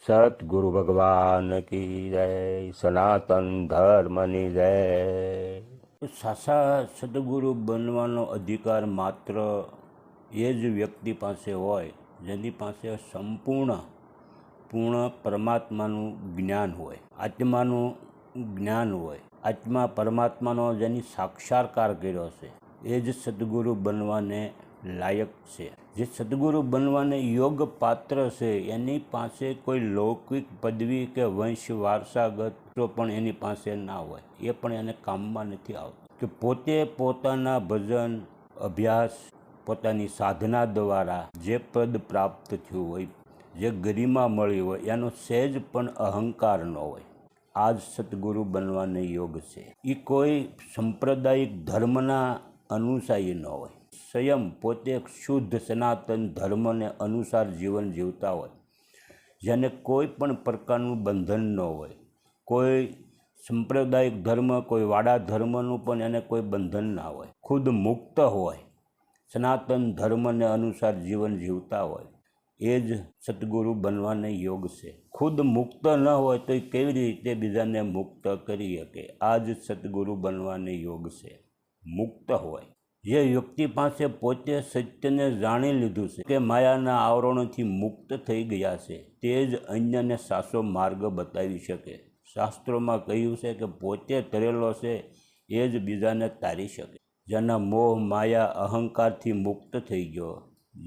સતગુરુ ભગવાન કી જય, સનાતન ધર્મની જય। સાચા સદગુરુ બનવાનો અધિકાર માત્ર એ જ વ્યક્તિ પાસે હોય જેની પાસે પૂર્ણ પરમાત્માનું જ્ઞાન હોય, આત્માનું જ્ઞાન હોય, આત્મા પરમાત્માનો જેની સાક્ષાત્કાર કર્યો છે એ જ સદગુરુ બનવાને લાયક છે। જે સદગુરુ બનવાને યોગ પાત્ર છે એની પાસે કોઈ લૌકિક પદવી કે વંશ વારસાગત પણ એની પાસે ના હોય, એ પણ એને કામમાં નથી આવતું। કે પોતે પોતાના ભજન અભ્યાસ પોતાની સાધના દ્વારા જે પદ પ્રાપ્ત થયું હોય, જે ગરિમા મળી હોય, એનો સહેજ પણ અહંકાર ન હોય, આ જ સદગુરુ બનવાને યોગ છે। એ કોઈ સંપ્રદાયિક ધર્મના અનુસારી ન હોય, સ્વયં પોતે શુદ્ધ સનાતન ધર્મને અનુસાર જીવન જીવતા હોય, જેને કોઈ પણ પ્રકારનું બંધન ન હોય, કોઈ સંપ્રદાયિક ધર્મ કોઈ વાડા ધર્મનું પણ એને કોઈ બંધન ના હોય, ખુદ મુક્ત હોય, સનાતન ધર્મને અનુસાર જીવન જીવતા હોય, એ જ સદગુરુ બનવાને યોગ છે। ખુદ મુક્ત ન હોય તો કેવી રીતે બીજાને મુક્ત કરી શકે, આ જ સદગુરુ બનવાને યોગ છે। મુક્ત હોય જે વ્યક્તિ પાસે પોતે સત્યને જાણી લીધું છે કે માયાના આવરણોથી મુક્ત થઈ ગયા છે, તે જ અન્યને સાચો માર્ગ બતાવી શકે। શાસ્ત્રોમાં કહ્યું છે કે પોતે તરેલો છે એ જ બીજાને તારી શકે। જેના મોહ માયા અહંકારથી મુક્ત થઈ ગયો,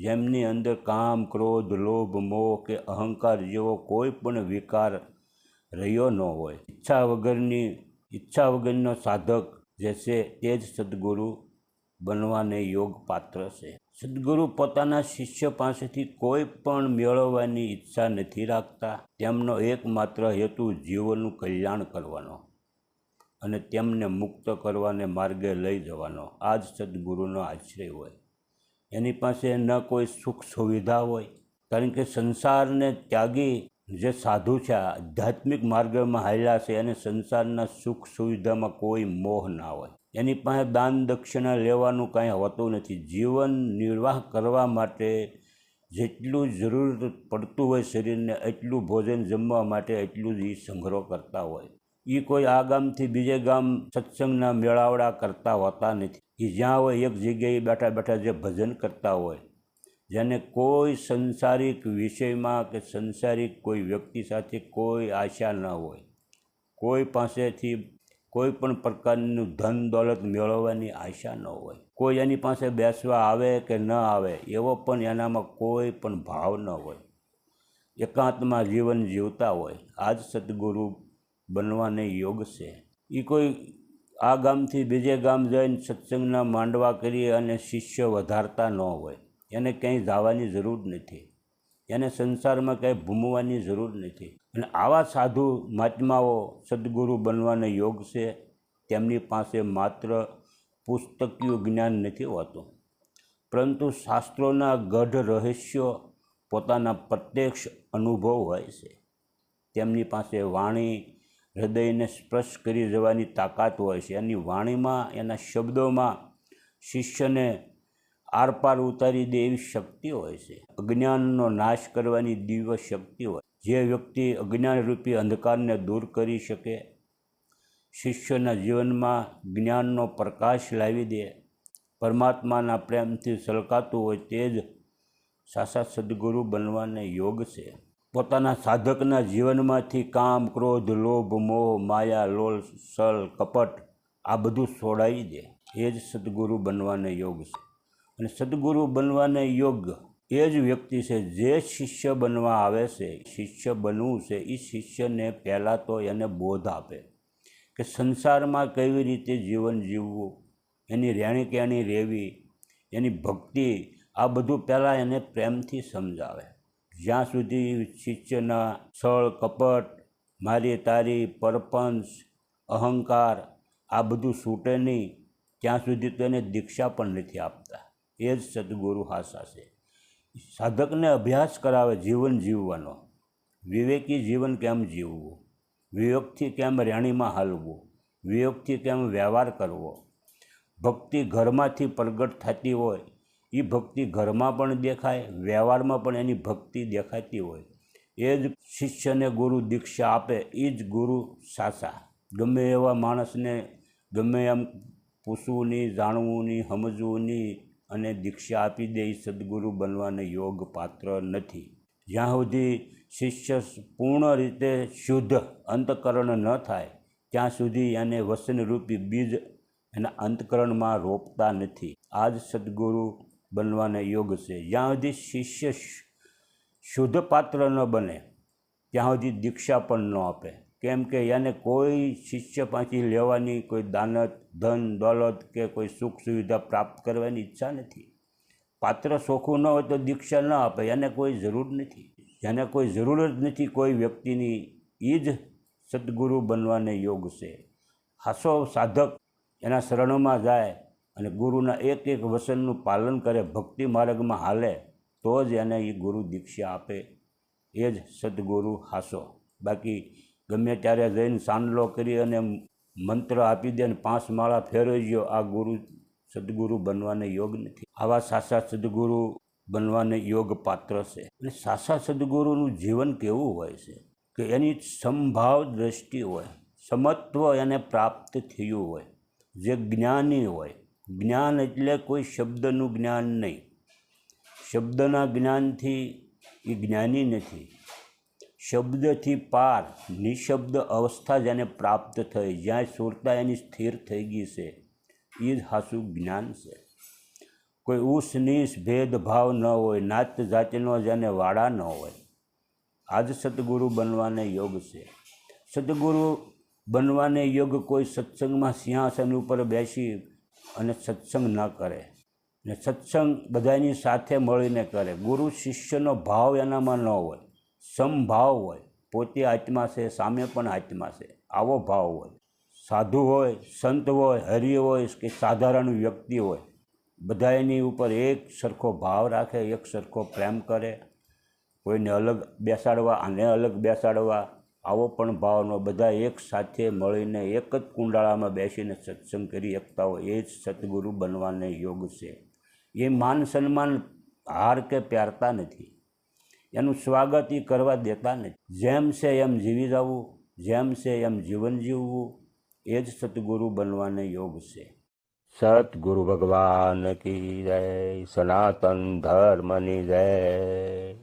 જેમની અંદર કામ ક્રોધ લોભ મોહ કે અહંકાર જેવો કોઈ પણ વિકાર રહ્યો ન હોય, ઈચ્છા વગરનો સાધક જે છે તે જ સદગુરુ બનવાને યોગ પાત્ર છે। સદગુરુ પોતાના શિષ્ય પાસેથી કોઈ પણ મેળવવાની ઈચ્છા નથી રાખતા, તેમનો એકમાત્ર હેતુ જીવોનું કલ્યાણ કરવાનો અને તેમને મુક્ત કરવાને માર્ગે લઈ જવાનો, આ જ સદગુરુનો આશ્રય હોય। એની પાસે ન કોઈ સુખ સુવિધા હોય, કારણ કે સંસારને ત્યાગી જે સાધુ છે, આધ્યાત્મિક માર્ગમાં હાલ્યા છે, અને સંસારના સુખ સુવિધામાં કોઈ મોહ ના હોય, એની પાસે દાન દક્ષિણા લેવાનું કાંઈ હોતું નથી। જીવન નિર્વાહ કરવા માટે જેટલું જરૂર પડતું હોય શરીરને એટલું ભોજન જમવા માટે એટલું જ એ સંગ્રહ કરતા હોય। એ કોઈ આ ગામથી બીજે ગામ સત્સંગના મેળાવડા કરતા હોતા નથી, એ જ્યાં હોય એક જગ્યાએ બેઠા બેઠા જે ભજન કરતા હોય, જેને કોઈ સંસારિક વિષયમાં કે સંસારિક કોઈ વ્યક્તિ સાથે કોઈ આશા ન હોય, કોઈ પાસેથી કોઈ પણ પ્રકારનું ધન દોલત મેળવવાની આશા ન હોય, કોઈ એની પાસે બેસવા આવે કે ન આવે એવો પણ એનામાં કોઈ પણ ભાવ ન હોય, એકાંતમાં જીવન જીવતા હોય, આ જ સદગુરુ બનવાને યોગ છે। એ કોઈ આ ગામથી બીજે ગામ જઈને સત્સંગના માંડવા કરી અને શિષ્ય વધારતા ન હોય, એને ક્યાંય જવાની જરૂર નથી, એને સંસારમાં ક્યાંય ભૂમવાની જરૂર નથી। અને આવા સાધુ મહાત્માઓ સદગુરુ બનવાને યોગ છે, તેમની પાસે માત્ર પુસ્તકીય જ્ઞાન નથી હોતું, પરંતુ શાસ્ત્રોના ગઢ રહસ્યો પોતાના પ્રત્યક્ષ અનુભવ હોય છે। તેમની પાસે વાણી હૃદયને સ્પર્શ કરી જવાની તાકાત હોય છે, એની વાણીમાં એના શબ્દોમાં શિષ્યને આરપાર ઉતારી દે એવી શક્તિ હોય છે। અજ્ઞાનનો નાશ કરવાની દિવ્ય શક્તિ હોય, જે વ્યક્તિ અજ્ઞાનરૂપી અંધકારને દૂર કરી શકે, શિષ્યના જીવનમાં જ્ઞાનનો પ્રકાશ લાવી દે, પરમાત્માના પ્રેમથી છલકાતું હોય, તે જ સાચા સદગુરુ બનવાને યોગ છે। પોતાના સાધકના જીવનમાંથી કામ ક્રોધ લોભ મોહ માયા લોલ છલ કપટ આ બધું છોડાવી દે, એ જ સદગુરુ બનવાને યોગ છે। અને સદગુરુ બનવાને યોગ એ જ વ્યક્તિ છે જે શિષ્ય બનવા આવે છે, શિષ્ય બનવું છે, એ શિષ્યને પહેલાં તો એને બોધ આપે કે સંસારમાં કેવી રીતે જીવન જીવવું, એની રહેણી કહેણી રહેવી, એની ભક્તિ, આ બધું પહેલાં એને પ્રેમથી સમજાવે। જ્યાં સુધી શિષ્યના છળ કપટ મારી તારી પરપંચ અહંકાર આ બધું છૂટે નહીં ત્યાં સુધી તો એને દીક્ષા પણ નથી આપતા, એ જ સદગુરુ હાસા છે। સાધકને અભ્યાસ કરાવે જીવન જીવવાનો, વિવેકી જીવન કેમ જીવવું, વિવેકથી કેમ રહેણીમાં હાલવું, વિવેકથી કેમ વ્યવહાર કરવો। ભક્તિ ઘરમાંથી પ્રગટ થતી હોય, એ ભક્તિ ઘરમાં પણ દેખાય, વ્યવહારમાં પણ એની ભક્તિ દેખાતી હોય, એ જ શિષ્યને ગુરુ દીક્ષા આપે એ જ ગુરુ સાચા. ગમે એવા માણસને ગમે એમ પૂછવું નહીં, જાણવું નહીં, સમજવું નહીં અને દીક્ષા આપી દે એ સદગુરુ બનવાને યોગ પાત્ર નથી. જ્યાં સુધી શિષ્ય પૂર્ણ રીતે શુદ્ધ અંતઃકરણ ન થાય ત્યાં સુધી એને વસનરૂપી બીજ એના અંતઃકરણમાં રોપતા નથી. આ જ સદગુરુ બનવાને યોગ છે. જ્યાં સુધી શિષ્ય શુદ્ધ પાત્ર ન બને ત્યાં સુધી દીક્ષા પણ ન આપે. કેમ કે એને કોઈ શિષ્ય પાસેથી લેવાની કોઈ દાનત, ધન, દોલત કે કોઈ સુખ સુવિધા પ્રાપ્ત કરવાની ઈચ્છા નથી. પાત્ર ચોખ્ખું ન હોય તો દીક્ષા ન આપે. એને કોઈ જરૂર નથી. જેને કોઈ જરૂર જ નથી કોઈ વ્યક્તિની, એ જ સદગુરુ બનવાને યોગ છે. હાસો સાધક એના શરણોમાં જાય અને ગુરુના એક એક વચનનું પાલન કરે, ભક્તિ માર્ગમાં હાલે તો જ એને એ ગુરુ દીક્ષા આપે. એ જ સદગુરુ હાસો. બાકી ગમે ત્યારે જઈને સાંડલો કરી અને મંત્ર આપી દે અને 5 માળા ફેરવી ગયો, આ ગુરુ સદગુરુ બનવાને યોગ નથી. આવા સાચા સદગુરુ બનવાને યોગ પાત્ર છે. અને સાચા સદગુરુનું જીવન કેવું હોય છે કે એની સંભાવ દ્રષ્ટિ હોય, સમત્વ એને પ્રાપ્ત થયું હોય, જે જ્ઞાની હોય. જ્ઞાન એટલે કોઈ શબ્દનું જ્ઞાન નહીં. શબ્દના જ્ઞાનથી એ જ્ઞાની નથી. શબ્દથી પાર નિશબ્દ અવસ્થા જેને પ્રાપ્ત થઈ, જ્યાં સુરતા એની સ્થિર થઈ ગઈ છે, એ જ સાચું જ્ઞાન છે. કોઈ ઊંચ નીચ ભેદભાવ ન હોય, નાત જાતિનો જેને વાડા ન હોય. આ જ સદગુરુ બનવાને યોગ છે. સદગુરુ બનવાને યોગ કોઈ સત્સંગમાં સિંહાસન ઉપર બેસી અને સત્સંગ ન કરે ને સત્સંગ બધાની સાથે મળીને કરે. ગુરુ શિષ્યનો ભાવ એનામાં ન હોય, સમભાવ હોય. પોતે આત્મા છે, સામે પણ આત્મા છે, આવો ભાવ હોય. સાધુ હોય, સંત હોય, હરિ હોય કે સાધારણ વ્યક્તિ હોય, બધા એની ઉપર એક સરખો ભાવ રાખે, એક સરખો પ્રેમ કરે. કોઈને અલગ બેસાડવા, આને અલગ બેસાડવા, આવો પણ ભાવનો. બધા એક સાથે મળીને એક જ કુંડાળામાં બેસીને સત્સંગ કરી શકતા હોય, એ જ સદગુરુ બનવાને યોગ છે. એ માન સન્માન હાર કે પહેરતા નથી, એનું સ્વાગત એ કરવા દેતા નથી. જેમ છે એમ જીવી જવું, જેમ છે એમ જીવન જીવવું, એ જ સદગુરુ બનવાને યોગ છે. સદગુરુ ભગવાન કી જય, સનાતન ધર્મની જય.